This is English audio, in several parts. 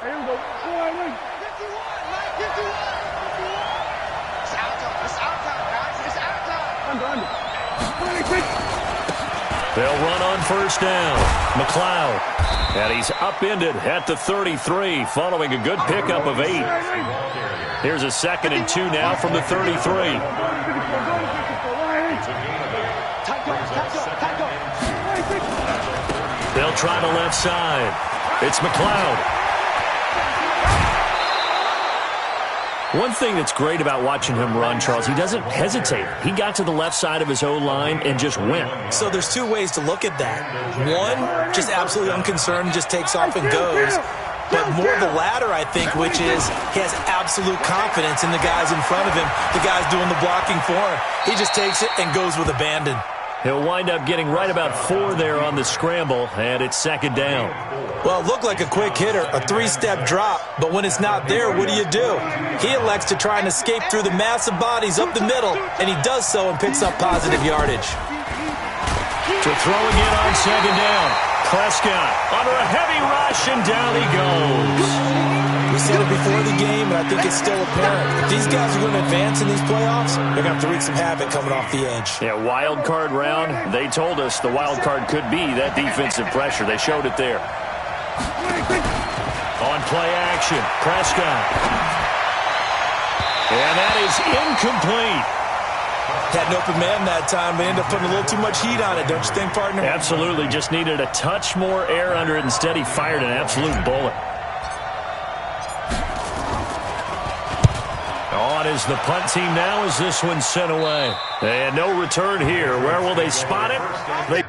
Here we go. 51, 51. It's out time. It's out time, guys. It's out time. Under. 26. They'll run on first down. McLeod. And he's upended at the 33 following a good pickup of 8. Here's a 2nd and 2 now from the 33. They'll try the left side. It's McLeod. One thing that's great about watching him run, Charles, he doesn't hesitate. He got to the left side of his O-line and just went. So there's two ways to look at that. One, just absolutely unconcerned, just takes off and goes. But more the latter, I think, which is he has absolute confidence in the guys in front of him, the guys doing the blocking for him. He just takes it and goes with abandon. He'll wind up getting right about 4 there on the scramble, and it's 2nd down. Well, it looked like a quick hitter, a 3-step drop, but when it's not there, what do? He elects to try and escape through the massive bodies up the middle, and he does so and picks up positive yardage. To throw again on 2nd down. Prescott under a heavy rush, and down he goes. We said it before the game, and I think it's still apparent. If these guys are going to advance in these playoffs, they're going to have to wreak some havoc coming off the edge. Yeah, wild card round. They told us the wild card could be that defensive pressure. They showed it there. On play action, Prescott. And that is incomplete. Had an open man that time, but ended up putting a little too much heat on it, don't you think, partner? Absolutely. Just needed a touch more air under it. Instead, he fired an absolute bullet. On is the punt team now as this one's sent away. And no return here. Where will they spot it? They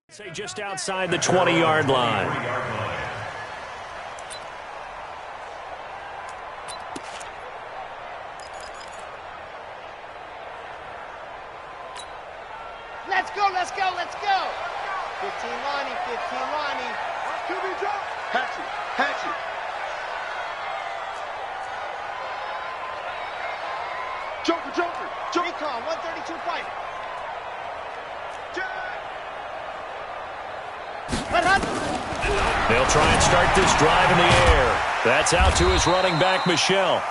say just outside the 20-yard line. Let's go, let's go, let's go. 15 Lonnie, 15 Lonnie. QB drop. Hatchet. Joker. Recon, 132 fight. They'll try and start this drive in the air. That's out to his running back, Michelle.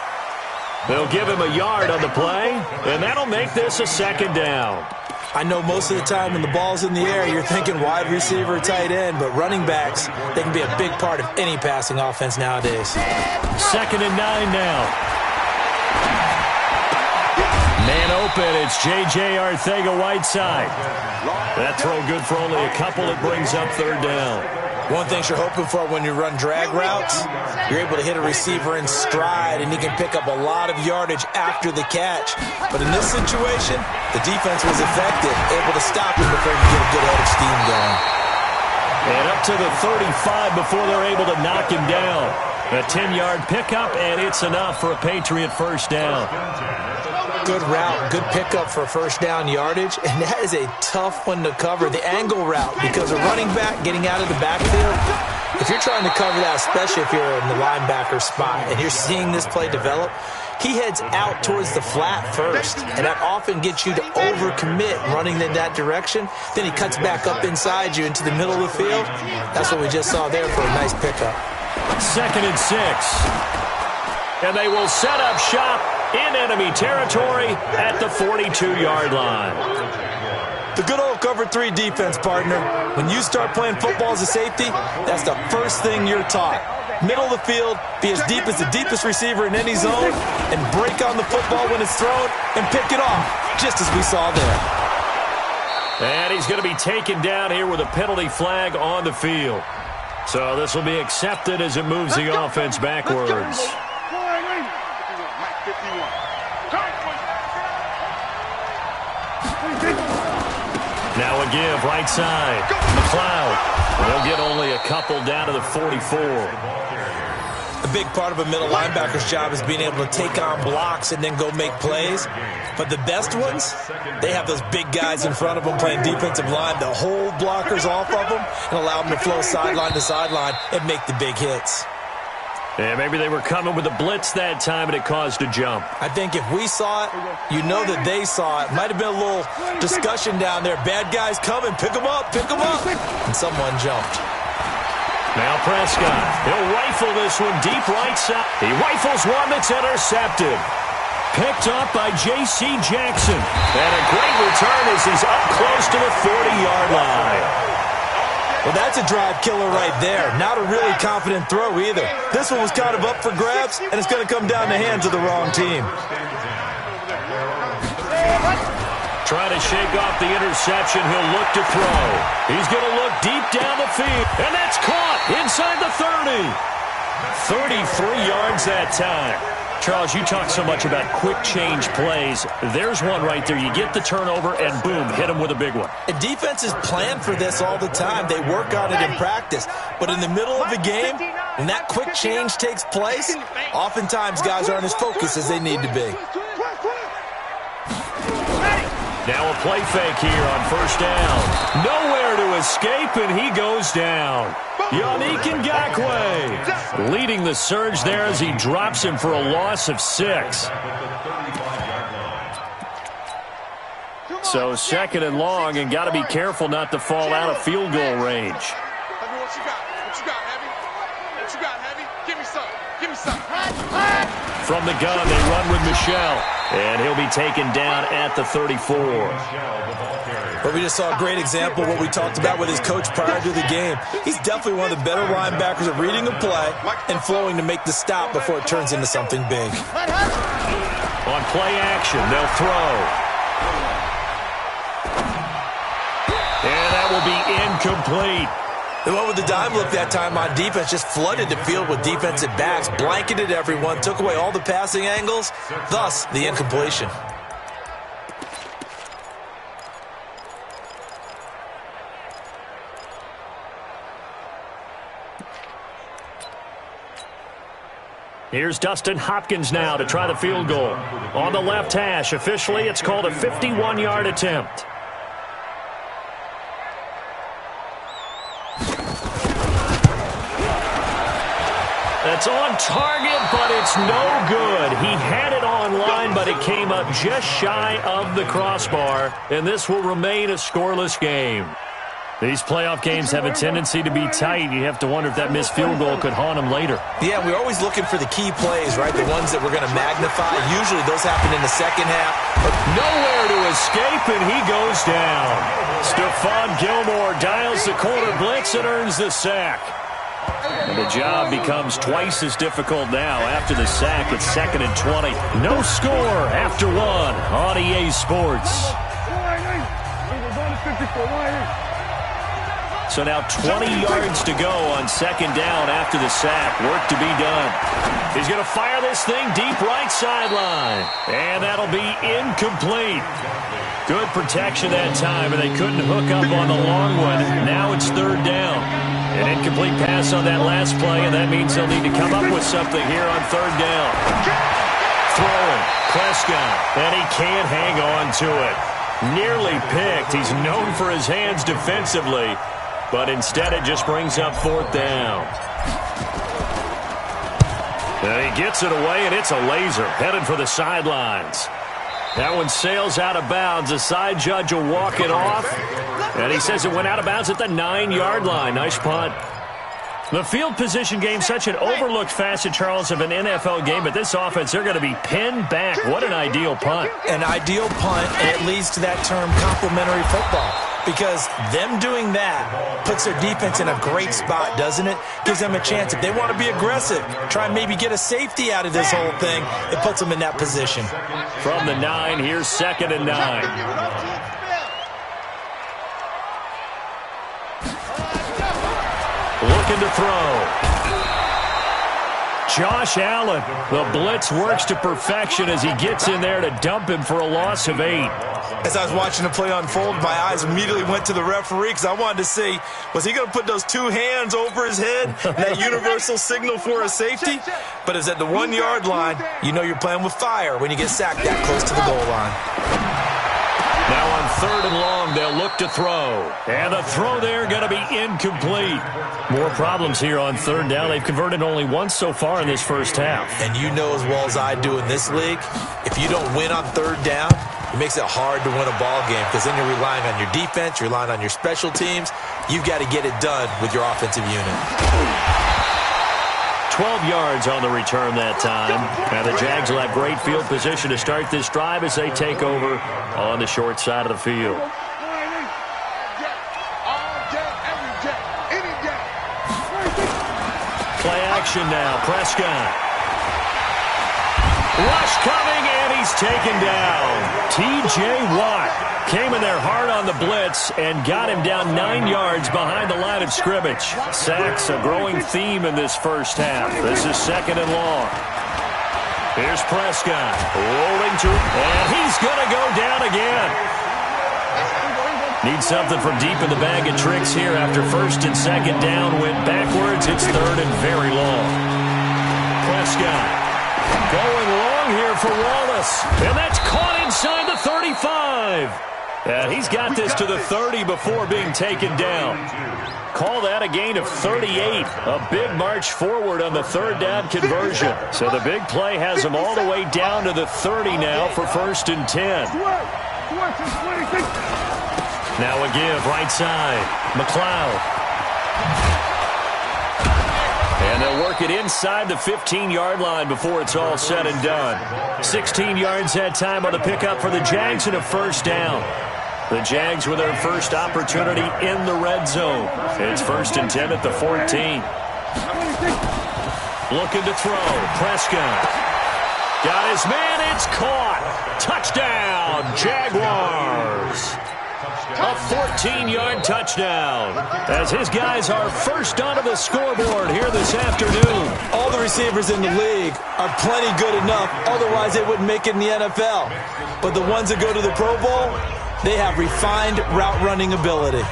They'll give him a yard on the play, and that'll make this a 2nd down. I know most of the time when the ball's in the air, you're thinking wide receiver, tight end, but running backs, they can be a big part of any passing offense nowadays. 2nd and 9 now. Man open, it's J.J. Arcega-Whiteside. That throw good for only a couple. It brings up 3rd down. One thing you're hoping for when you run drag routes, you're able to hit a receiver in stride, and he can pick up a lot of yardage after the catch. But in this situation, the defense was effective, able to stop him before he could get a good head of steam going. And up to the 35 before they're able to knock him down. A 10-yard pickup, and it's enough for a Patriot 1st down. Good route, good pickup for 1st down yardage, and that is a tough one to cover, the angle route, because a running back getting out of the backfield, if you're trying to cover that, especially if you're in the linebacker spot, and you're seeing this play develop, he heads out towards the flat first, and that often gets you to overcommit running in that direction. Then he cuts back up inside you into the middle of the field. That's what we just saw there for a nice pickup. 2nd and 6. And they will set up shop in enemy territory at the 42-yard line. The good old cover 3 defense, partner. When you start playing football as a safety, that's the first thing you're taught. Middle of the field, be as deep as the deepest receiver in any zone, and break on the football when it's thrown and pick it off, just as we saw there. And he's going to be taken down here with a penalty flag on the field. So this will be accepted as it moves the offense backwards. Now a give, right side. McLeod. They'll get only a couple down to the 44. A big part of a middle linebacker's job is being able to take on blocks and then go make plays. But the best ones, they have those big guys in front of them playing defensive line that hold blockers off of them and allow them to flow sideline to sideline and make the big hits. Yeah, maybe they were coming with a blitz that time and it caused a jump. I think if we saw it, you know that they saw it. Might have been a little discussion down there. Bad guys coming, pick them up, pick them up. And someone jumped. Now Prescott, he'll rifle this one deep right side. He rifles one that's intercepted. Picked up by J.C. Jackson. And a great return as he's up close to the 40-yard line. Well, that's a drive killer right there. Not a really confident throw either. This one was kind of up for grabs, and it's going to come down the hands of the wrong team. Trying to shake off the interception, he'll look to throw. He's going to look deep down the field, and that's caught inside the 30. 33 yards that time. Charles, you talk so much about quick change plays. There's one right there. You get the turnover, and boom, hit him with a big one. And defenses plan for this all the time. They work on it in practice. But in the middle of a game, when that quick change takes place, oftentimes guys aren't as focused as they need to be. Now a play fake here on first down. Nowhere to escape, and he goes down. Yannick Ngakoue leading the surge there as he drops him for a loss of 6. So second and long, and got to be careful not to fall out of field goal range. What you got? What you got, Heavy? What you got, Heavy? Give me some. Give me some. From the gun, they run with Michel, and he'll be taken down at the 34. But we just saw a great example of what we talked about with his coach prior to the game. He's definitely one of the better linebackers at reading a play and flowing to make the stop before it turns into something big. On play action, they'll throw. And that will be incomplete. The one with the dime look that time on defense just flooded the field with defensive backs, blanketed everyone, took away all the passing angles, thus the incompletion. Here's Dustin Hopkins now to try the field goal. On the left hash, officially it's called a 51-yard attempt. That's on target, but it's no good. He had it on line, but it came up just shy of the crossbar, and this will remain a scoreless game. These playoff games have a tendency to be tight. You have to wonder if that missed field goal could haunt them later. Yeah, we're always looking for the key plays, right? The ones that we're going to magnify. Usually those happen in the second half. Nowhere to escape, and he goes down. Stephon Gilmore dials the corner blitz and earns the sack. And the job becomes twice as difficult now after the sack. It's 2nd and 20. No score after 1 on EA Sports. So now 20 yards to go on 2nd down after the sack. Work to be done. He's going to fire this thing deep right sideline. And that'll be incomplete. Good protection that time, and they couldn't hook up on the long one. Now it's 3rd down. An incomplete pass on that last play, and that means they'll need to come up with something here on 3rd down. Throwing, Prescott, and he can't hang on to it. Nearly picked. He's known for his hands defensively, but instead it just brings up 4th down. And he gets it away, and it's a laser headed for the sidelines. That one sails out of bounds. The side judge will walk it off. And he says it went out of bounds at the 9-yard line. Nice punt. The field position game, such an overlooked facet, Charles, of an NFL game. But this offense, they're going to be pinned back. What an ideal punt. An ideal punt, and it leads to that term complementary football. Because them doing that puts their defense in a great spot, doesn't it? Gives them a chance. If they want to be aggressive, try and maybe get a safety out of this whole thing, it puts them in that position. From the 9, here's 2nd and 9. Looking to throw. Josh Allen, the blitz works to perfection as he gets in there to dump him for a loss of 8. As I was watching the play unfold, my eyes immediately went to the referee because I wanted to see, was he going to put those 2 hands over his head, that universal signal for a safety? But it's at the 1-yard line. You know you're playing with fire when you get sacked that close to the goal line. Now on 3rd and long, they'll look to throw. And the throw there going to be incomplete. More problems here on 3rd down. They've converted only once so far in this first half. And you know as well as I do in this league, if you don't win on 3rd down, it makes it hard to win a ball game because then you're relying on your defense, you're relying on your special teams. You've got to get it done with your offensive unit. 12 yards on the return that time. And the Jags will have great field position to start this drive as they take over on the short side of the field. Play action now. Prescott. Rush coming, and he's taken down. T.J. Watt came in there hard on the blitz and got him down 9 yards behind the line of scrimmage. Sacks, a growing theme in this first half. This is 2nd and long. Here's Prescott rolling to, and he's going to go down again. Needs something from deep in the bag of tricks here after 1st and 2nd down. Went backwards. It's 3rd and very long. Prescott. Going long here for Wallace. And that's caught inside the 35. And he's got this to the 30 before being taken down. Call that a gain of 38. A big march forward on the 3rd down conversion. So the big play has him all the way down to the 30 now for 1st and 10. Now a give right side. McLeod. And they'll work it inside the 15-yard line before it's all said and done. 16 yards that time on the pickup for the Jags and a 1st down. The Jags with their first opportunity in the red zone. It's 1st and 10 at the 14. Looking to throw. Prescott. Got his man. It's caught. Touchdown, Jaguars. A 14-yard touchdown as his guys are first onto the scoreboard here this afternoon. All the receivers in the league are plenty good enough, otherwise they wouldn't make it in the NFL. But the ones that go to the Pro Bowl, they have refined route running ability.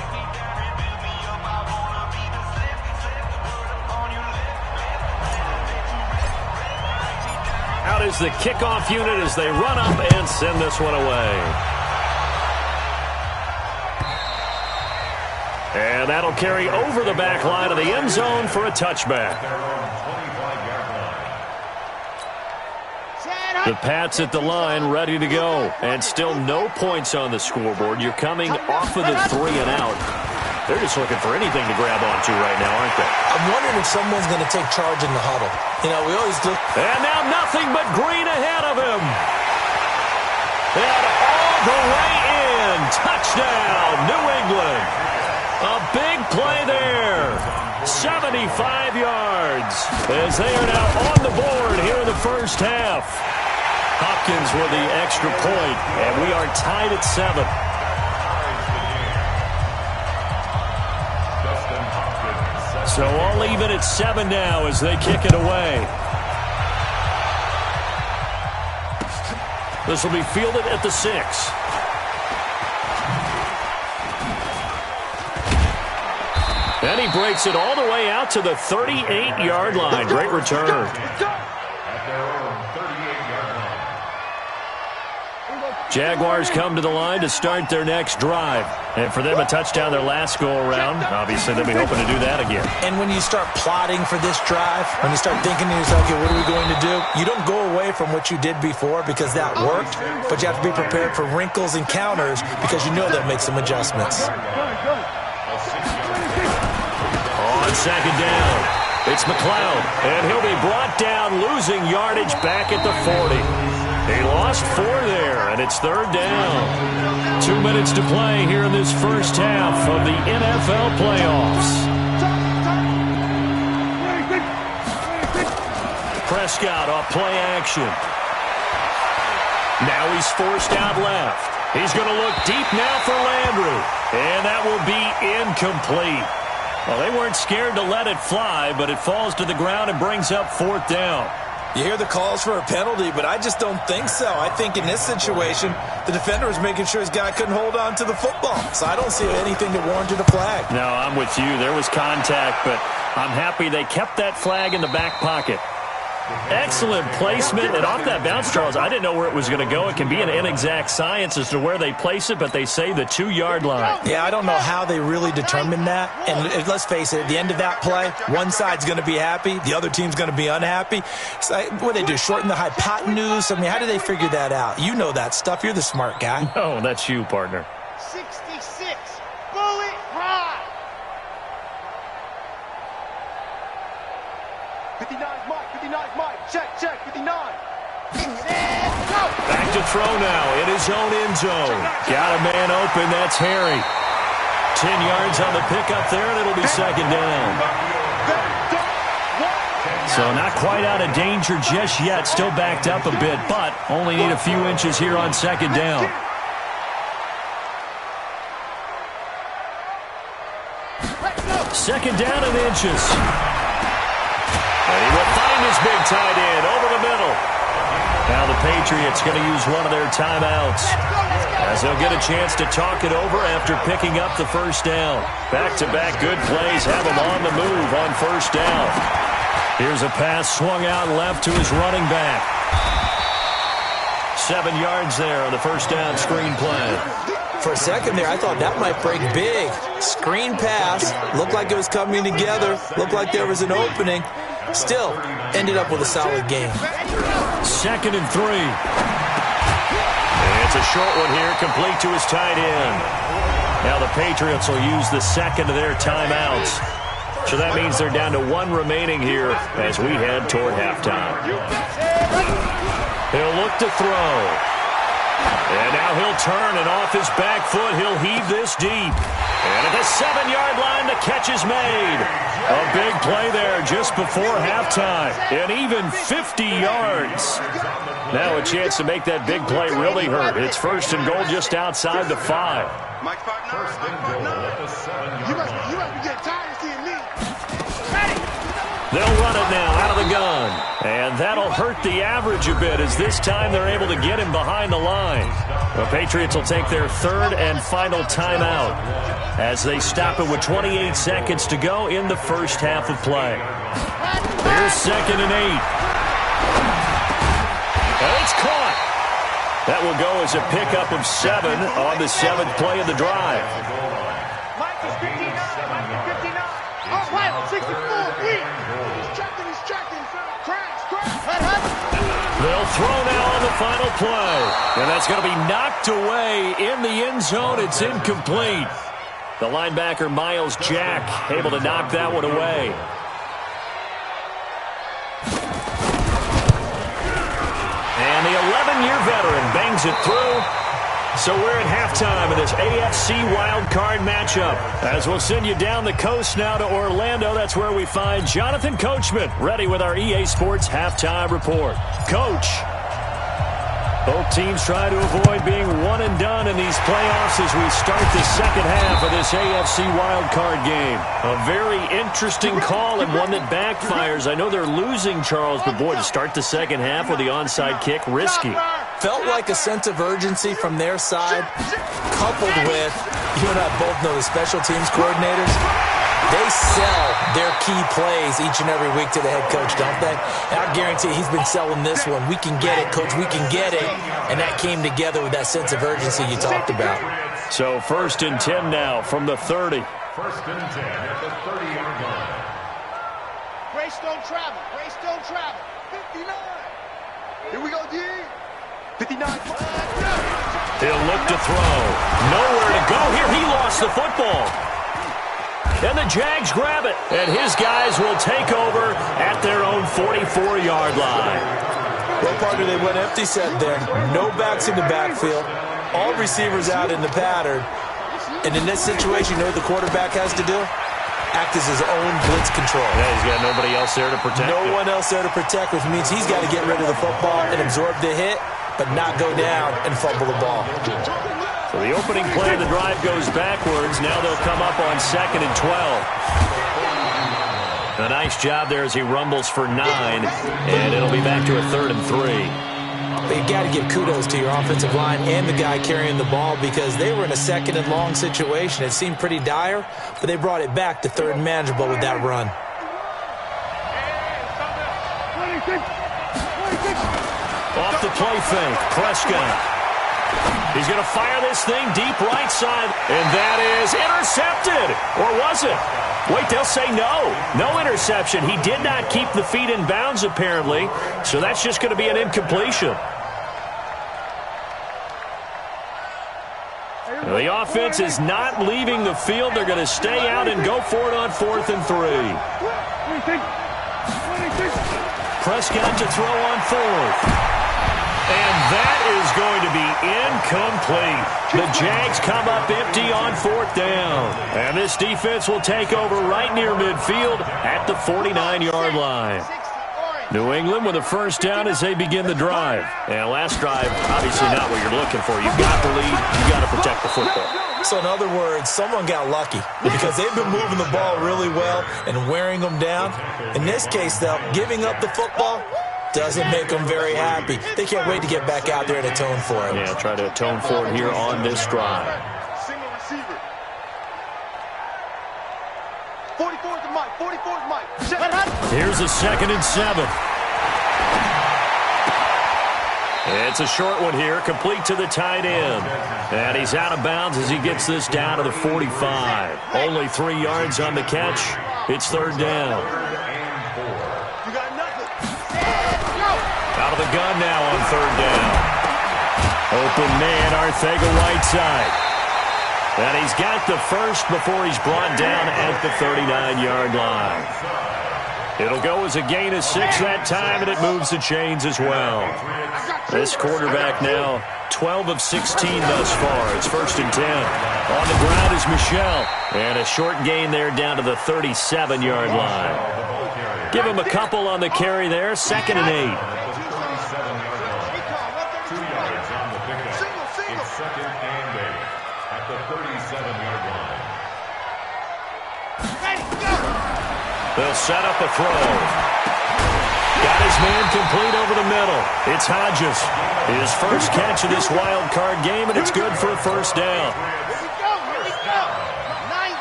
Out is the kickoff unit as they run up and send this one away. And that'll carry over the back line of the end zone for a touchback. The Pats at the line ready to go. And still no points on the scoreboard. You're coming off of the 3 and out. They're just looking for anything to grab onto right now, aren't they? I'm wondering if someone's going to take charge in the huddle. You know, we always look. And now nothing but green ahead of him. And all the way in. Touchdown, New England. A big play there. 75 yards as they are now on the board here in the first half. Hopkins with the extra point, and we are tied at 7. So all even at 7 now as they kick it away. This will be fielded at the 6. And he breaks it all the way out to the 38-yard line. Great return. Jaguars come to the line to start their next drive. And for them, a touchdown their last go-around. Obviously, they'll be hoping to do that again. And when you start plotting for this drive, when you start thinking to yourself, okay, what are we going to do? You don't go away from what you did before because that worked, but you have to be prepared for wrinkles and counters because you know they'll make some adjustments. On 2nd down, it's McLeod, and he'll be brought down, losing yardage back at the 40. He lost 4 there, and it's 3rd down. 2 minutes to play here in this first half of the NFL playoffs. Prescott off play action. Now he's forced out left. He's going to look deep now for Landry, and that will be incomplete. Well, they weren't scared to let it fly, but it falls to the ground and brings up 4th down. You hear the calls for a penalty, but I just don't think so. I think in this situation, the defender was making sure his guy couldn't hold on to the football. So I don't see anything that warranted a flag. No, I'm with you. There was contact, but I'm happy they kept that flag in the back pocket. Excellent placement, and off that bounce, Charles, I didn't know where it was going to go. It can be an inexact science as to where they place it, but they say the 2-yard line. Yeah, I don't know how they really determined that. And let's face it, at the end of that play, one side's going to be happy, the other team's going to be unhappy. So what do they do, shorten the hypotenuse? I mean, how do they figure that out? You know that stuff. You're the smart guy. Oh, that's you, partner. 66. Bullet ride. 59 Mike. 59 Mike. Check. 59. Back to throw now in his own end zone. Got a man open. That's Harry. 10 yards on the pickup there, and it'll be 2nd down. So not quite out of danger just yet. Still backed up a bit, but only need a few inches here on 2nd down. Second down and inches. And he will find his big tight end over the middle. Now the Patriots going to use one of their timeouts as they'll get a chance to talk it over after picking up the 1st down. Back-to-back good plays have him on the move on 1st down. Here's a pass swung out left to his running back. 7 yards there on the 1st down screen play. For a second there, I thought that might break big. Screen pass. Looked like it was coming together. Looked like there was an opening. Still, ended up with a solid game. 2nd and 3. It's a short one here, complete to his tight end. Now the Patriots will use the 2nd of their timeouts. So that means they're down to 1 remaining here as we head toward halftime. He'll look to throw. And now he'll turn, and off his back foot, he'll heave this deep. And at the 7-yard line, the catch is made. A big play there just before halftime. And even 50 yards. Now a chance to make that big play really hurt. It's 1st and goal just outside the 5. You must be getting tired of seeing me. They'll run it now out of the gun. And that'll hurt the average a bit as this time they're able to get him behind the line. The Patriots will take their 3rd and final timeout as they stop it with 28 seconds to go in the 1st half of play. Here's 2nd and 8. And it's caught. That will go as a pickup of 7 on the 7th play of the drive. Mike is 59. Mike is 59. Oh, right. 64. He's checking. Crash. They'll throw now on the final play. And that's going to be knocked away in the end zone. It's incomplete. The linebacker, Miles Jack, able to knock that one away. And the 11-year veteran bangs it through. So we're at halftime of this AFC wildcard matchup. As we'll send you down the coast now to Orlando, that's where we find Jonathan Coachman, ready with our EA Sports halftime report. Coach, both teams try to avoid being one and done in these playoffs as we start the 2nd half of this AFC wildcard game. A very interesting call and one that backfires. I know they're losing, Charles, but boy, to start the 2nd half with the onside kick, risky. Felt like a sense of urgency from their side, coupled with, you and I both know the special teams coordinators, they sell their key plays each and every week to the head coach, don't they? And I guarantee he's been selling this one. We can get it, coach, we can get it. And that came together with that sense of urgency you talked about. So 1st and 10 now from the 30. 1st and 10 at the 30-yard line. Grace don't travel. 59. Here we go, D. 59. He'll look to throw. Nowhere to go here. He lost the football. And the Jags grab it. And his guys will take over at their own 44-yard line. Well, partner, they went empty set there. No backs in the backfield. All receivers out in the pattern. And in this situation, you know what the quarterback has to do? Act as his own blitz control. Yeah, he's got nobody else there to protect No him. one else there to protect, which means he's got to get rid of the football and absorb the hit, but not go down and fumble the ball. So the opening play of the drive goes backwards. Now they'll come up on 2nd and 12. A nice job there as he rumbles for 9, and it'll be back to a 3rd and 3. But you got to give kudos to your offensive line and the guy carrying the ball because they were in a 2nd and long situation. It seemed pretty dire, but they brought it back to 3rd and manageable with that run. Off the play fake, Prescott. He's going to fire this thing deep right side, and that is intercepted. Or was it? Wait, they'll say no. No interception. He did not keep the feet in bounds, apparently, so that's just going to be an incompletion. The offense is not leaving the field. They're going to stay out and go for it on 4th and 3. Prescott to throw on 4th. And that is going to be incomplete. The Jags come up empty on 4th down. And this defense will take over right near midfield at the 49-yard line. New England with a 1st down as they begin the drive. And last drive, obviously not what you're looking for. You've got the lead. You've got to protect the football. So in other words, someone got lucky because they've been moving the ball really well and wearing them down. In this case, though, giving up the football doesn't make them very happy. They can't wait to get back out there and atone for it. Yeah, try to atone for it here on this drive. Single receiver. 44's the mic. 44's mic. Here's a 2nd and 7. It's a short one here, complete to the tight end. And he's out of bounds as he gets this down to the 45. Only 3 yards on the catch. It's 3rd down. Out of the gun now on 3rd down. Open man, Arcega-Whiteside. And he's got the first before he's brought down at the 39-yard line. It'll go as a gain of 6 that time, and it moves the chains as well. This quarterback now 12 of 16 thus far. It's 1st and 10. On the ground is Michel. And a short gain there down to the 37-yard line. Give him a couple on the carry there. 2nd and 8. 2 yards on the pickup. It's 2nd and 8 at the 37-yard line. They'll set up a throw. Got his man complete over the middle. It's Hodges. His first catch of this wild card game, and it's good for a 1st down. Here we go. 90.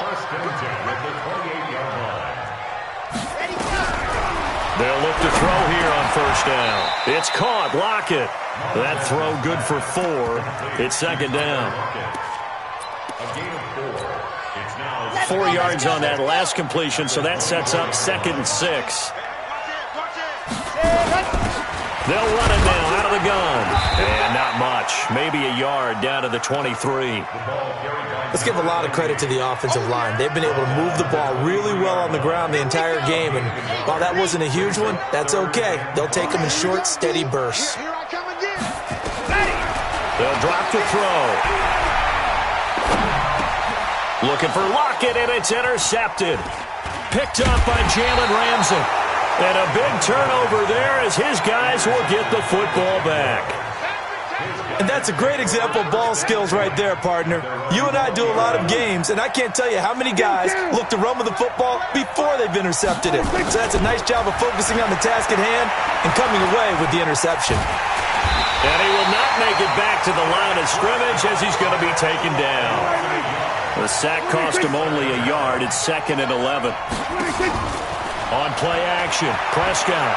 1st and 10 at the 28-yard line. Ready, go. They'll look to throw here on 1st down. It's caught. Lockett. That throw good for 4. It's 2nd down. A gain of 4. It's now 4 yards on that last completion, so that sets up 2nd and 6. They'll run it now out of the gun. And not much. Maybe a yard down to the 23. Let's give a lot of credit to the offensive line. They've been able to move the ball really well on the ground the entire game. And while that wasn't a huge one, that's okay. They'll take them in short, steady bursts. Here I come again. They'll drop the throw. Looking for Lockett, and it's intercepted. Picked up by Jalen Ramsey. And a big turnover there as his guys will get the football back. And that's a great example of ball skills right there, partner. You and I do a lot of games, and I can't tell you how many guys look to run with the football before they've intercepted it. So that's a nice job of focusing on the task at hand and coming away with the interception. And he will not make it back to the line of scrimmage as he's going to be taken down. The sack cost him only a yard. It's 2nd and 11. On play action, Prescott.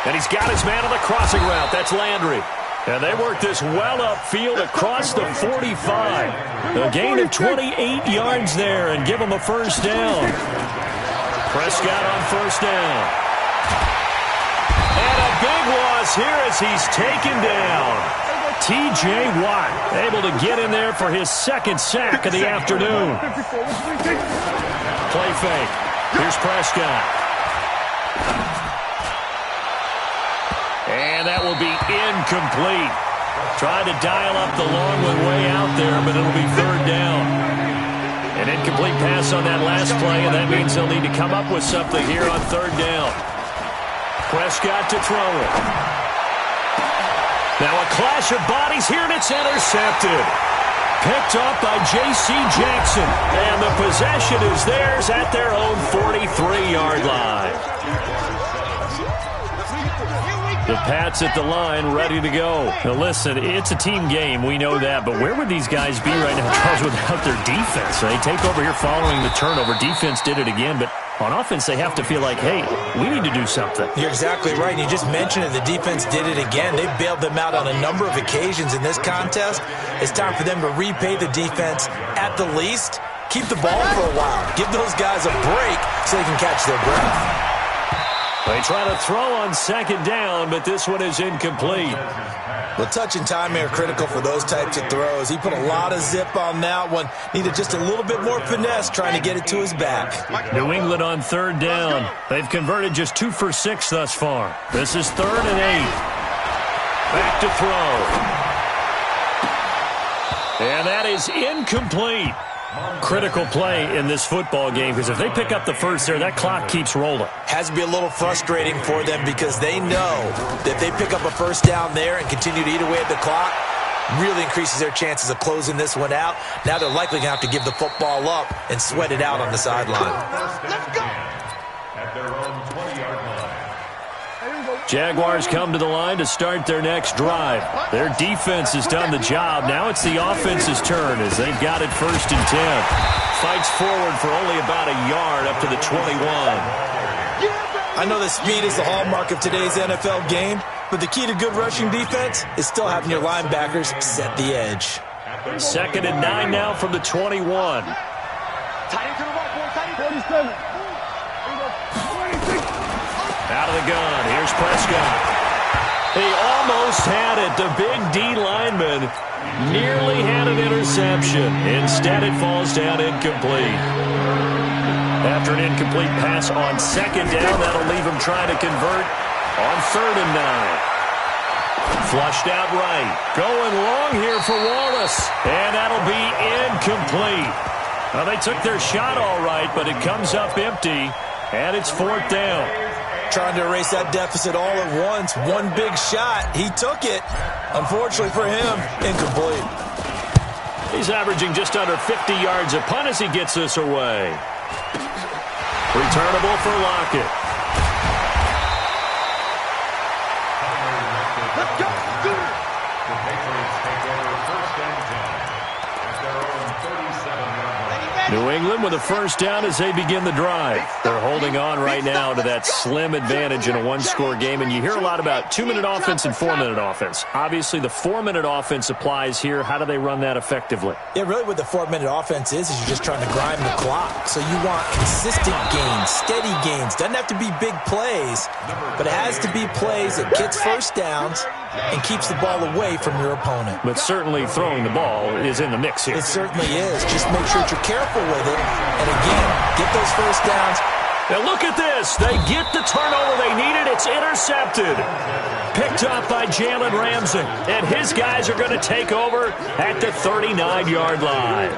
And he's got his man on the crossing route. That's Landry. And they work this well upfield across the 45. A gain of 28 yards there and give him a 1st down. Prescott on 1st down. And a big loss here as he's taken down. T.J. Watt able to get in there for his 2nd sack of the afternoon. Play fake. Here's Prescott. And that will be incomplete. Tried to dial up the long one way out there, but it'll be 3rd down. An incomplete pass on that last play, and that means they'll need to come up with something here on 3rd down. Prescott to throw it. Now a clash of bodies here, and it's intercepted. picked up by J.C. Jackson. And the possession is theirs at their own 43-yard line. The Pats at the line, ready to go. Now listen, it's a team game, we know that, but where would these guys be right now, Charles, without their defense? They take over here following the turnover. Defense did it again, but on offense, they have to feel like, hey, we need to do something. You're exactly right. You just mentioned it. The defense did it again. They bailed them out on a number of occasions in this contest. It's time for them to repay the defense at the least. Keep the ball for a while. Give those guys a break so they can catch their breath. They try to throw on second down, but this one is incomplete. The touch and timing are critical for those types of throws. He put a lot of zip on that one. Needed just a little bit more finesse trying to get it to his back. New England on third down. They've converted just 2 for 6 thus far. This is 3rd and 8. Back to throw. And that is incomplete. Critical play in this football game, because if they pick up the first there, that clock keeps rolling. Has to be a little frustrating for them because they know that if they pick up a first down there and continue to eat away at the clock, really increases their chances of closing this one out. Now they're likely going to have to give the football up and sweat it out on the sideline. Let's go. At their own 20-yard line. Jaguars come to the line to start their next drive. Their defense has done the job. Now it's the offense's turn as they've got it 1st and 10. Fights forward for only about a yard up to the 21. I know that speed is the hallmark of today's NFL game, but the key to good rushing defense is still having your linebackers set the edge. 2nd and 9 now from the 21. Tight end to the ball, boy. Tight end. 47. Out of the gun. Here's Prescott. He almost had it. The big D lineman nearly had an interception. Instead, it falls down incomplete. After an incomplete pass on 2nd down, that'll leave him trying to convert on 3rd and 9. Flushed out right. Going long here for Wallace. And that'll be incomplete. Well, they took their shot all right, but it comes up empty. And it's 4th down. Trying to erase that deficit all at once. One big shot. He took it. Unfortunately for him, incomplete. He's averaging just under 50 yards a punt as he gets this away. Returnable for Lockett. Let's go. The Patriots take over 1st and 10 at their own 37-yard line. New England with a first down as they begin the drive. They're holding on right now to that slim advantage in a one-score game, and you hear a lot about 2-minute offense and 4-minute offense. Obviously, the 4-minute offense applies here. How do they run that effectively? Yeah, really what the 4-minute offense is you're just trying to grind the clock. So you want consistent gains, steady gains. Doesn't have to be big plays, but it has to be plays that gets first downs and keeps the ball away from your opponent. But certainly throwing the ball is in the mix here. It certainly is. Just make sure that you're careful with it. And again, get those first downs. Now look at this. They get the turnover they needed. It's intercepted. Picked up by Jalen Ramsey. And his guys are going to take over at the 39-yard line.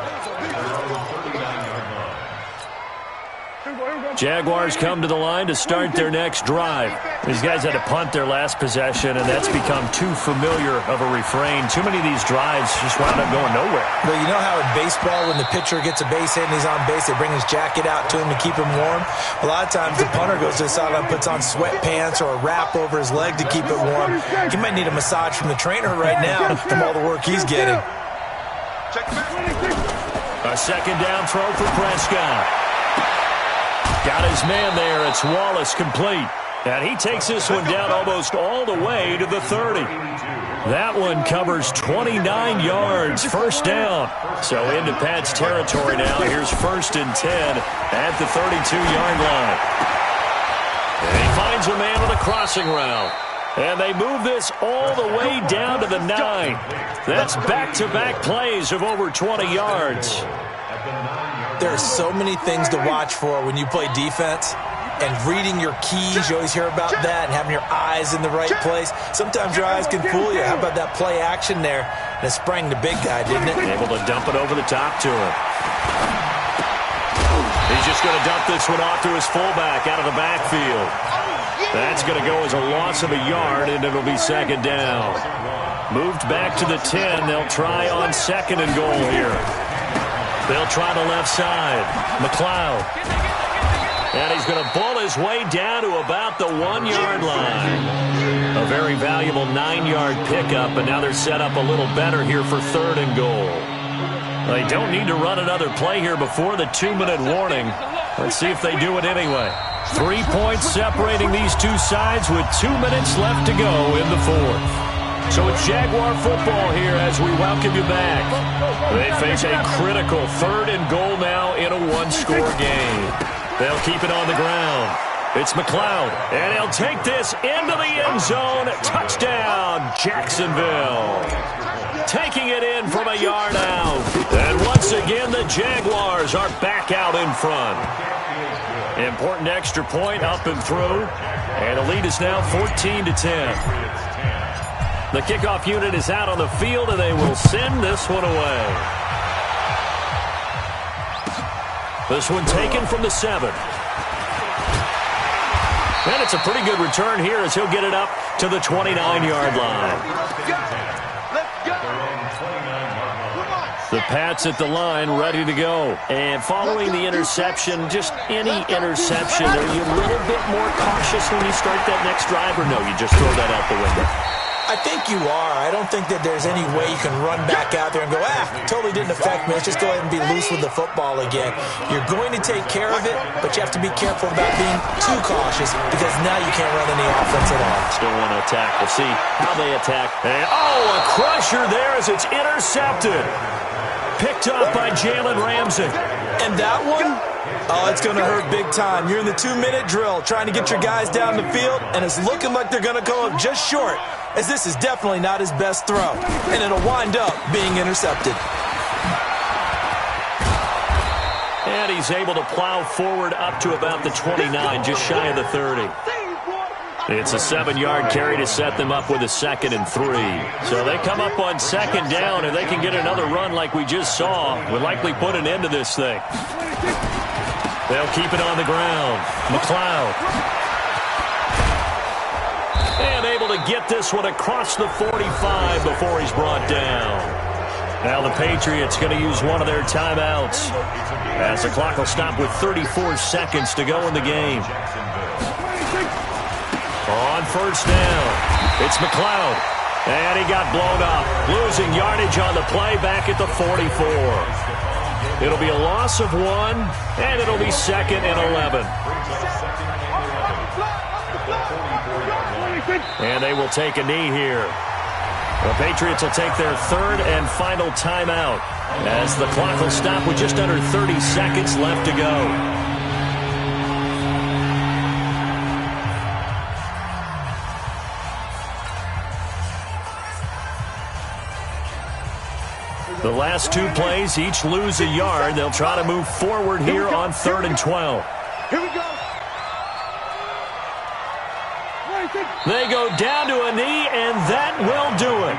Jaguars come to the line to start their next drive. These guys had to punt their last possession, and that's become too familiar of a refrain. Too many of these drives just wound up going nowhere. Well, you know how in baseball, when the pitcher gets a base hit and he's on base, they bring his jacket out to him to keep him warm? A lot of times the punter goes to the sideline, puts on sweatpants or a wrap over his leg to keep it warm. He might need a massage from the trainer right now from all the work he's getting. A second down throw for Prescott. Got his man there. It's Wallace complete. And he takes this one down almost all the way to the 30. That one covers 29 yards. First down. So into Pat's territory now. Here's 1st and 10 at the 32-yard line. And he finds a man with a crossing route. And they move this all the way down to the 9. That's back-to-back plays of over 20 yards. There are so many things to watch for when you play defense, and reading your keys, you always hear about that, and having your eyes in the right place. Sometimes your eyes can fool you. How about that play action there? And it sprang the big guy, didn't it? Able to dump it over the top to him. He's just going to dump this one off to his fullback out of the backfield. That's going to go as a loss of a yard, and it'll be second down. Moved back to the 10. They'll try on second and goal here. They'll try the left side. McLeod. And he's going to bull his way down to about the 1-yard line. A very valuable 9-yard pickup, and now they're set up a little better here for third and goal. They don't need to run another play here before the 2-minute warning. Let's see if they do it anyway. 3 points separating these two sides with 2 minutes left to go in the fourth. So it's Jaguar football here as we welcome you back. They face a critical third and goal now in a one-score game. They'll keep it on the ground. It's McLeod, and he'll take this into the end zone. Touchdown, Jacksonville. Taking it in from a yard out. And once again, the Jaguars are back out in front. Important extra point up and through. And the lead is now 14-10. The kickoff unit is out on the field, and they will send this one away. This one taken from the 7. And it's a pretty good return here as he'll get it up to the 29-yard line. The Pats at the line, ready to go. And following the interception, just any interception, are you a little bit more cautious when you start that next drive, or no, you just throw that out the window? I think you are. I don't think that there's any way you can run back out there and go, totally didn't affect me. Let's just go ahead and be loose with the football again. You're going to take care of it, but you have to be careful about being too cautious because now you can't run any offense at all. Still want to attack. We'll see how they attack. And, a crusher there as it's intercepted. Picked up by Jalen Ramsey. And that one? Oh, it's going to hurt big time. You're in the 2-minute drill trying to get your guys down the field, and it's looking like they're going to come up just short, as this is definitely not his best throw, and it'll wind up being intercepted. And he's able to plow forward up to about the 29, just shy of the 30. It's a 7-yard carry to set them up with a 2nd and 3. So they come up on second down, and they can get another run like we just saw. Would likely put an end to this thing. They'll keep it on the ground. McLeod. And able to get this one across the 45 before he's brought down. Now the Patriots going to use one of their timeouts as the clock will stop with 34 seconds to go in the game. On first down, it's McLeod. And he got blown up, losing yardage on the play back at the 44. It'll be a loss of 1, and it'll be 2nd and 11. And they will take a knee here. The Patriots will take their 3rd and final timeout as the clock will stop with just under 30 seconds left to go. The last 2 plays, each lose a yard. They'll try to move forward here on 3rd and 12. Here we go. They go down to a knee, and that will do it.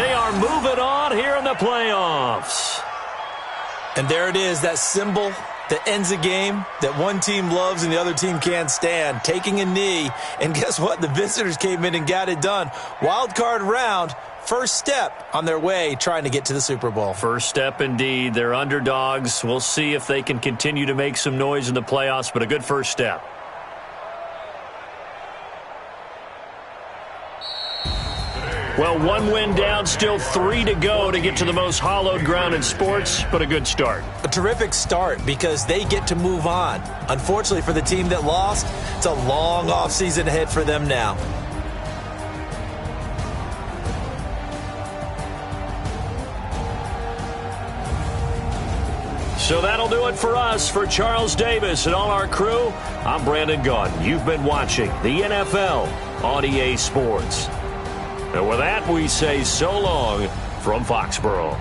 They are moving on here in the playoffs. And there it is, that symbol that ends a game that one team loves and the other team can't stand, taking a knee. And guess what? The visitors came in and got it done. Wild card round. First step on their way trying to get to the Super Bowl. First step indeed. They're underdogs. We'll see if they can continue to make some noise in the playoffs, but a good first step. Well, 1 win down, still 3 to go to get to the most hallowed ground in sports, but a good start. A terrific start because they get to move on. Unfortunately for the team that lost, it's a long offseason ahead for them now. So that'll do it for us. For Charles Davis and all our crew, I'm Brandon Gaudin. You've been watching the NFL on EA Sports. And with that, we say so long from Foxborough.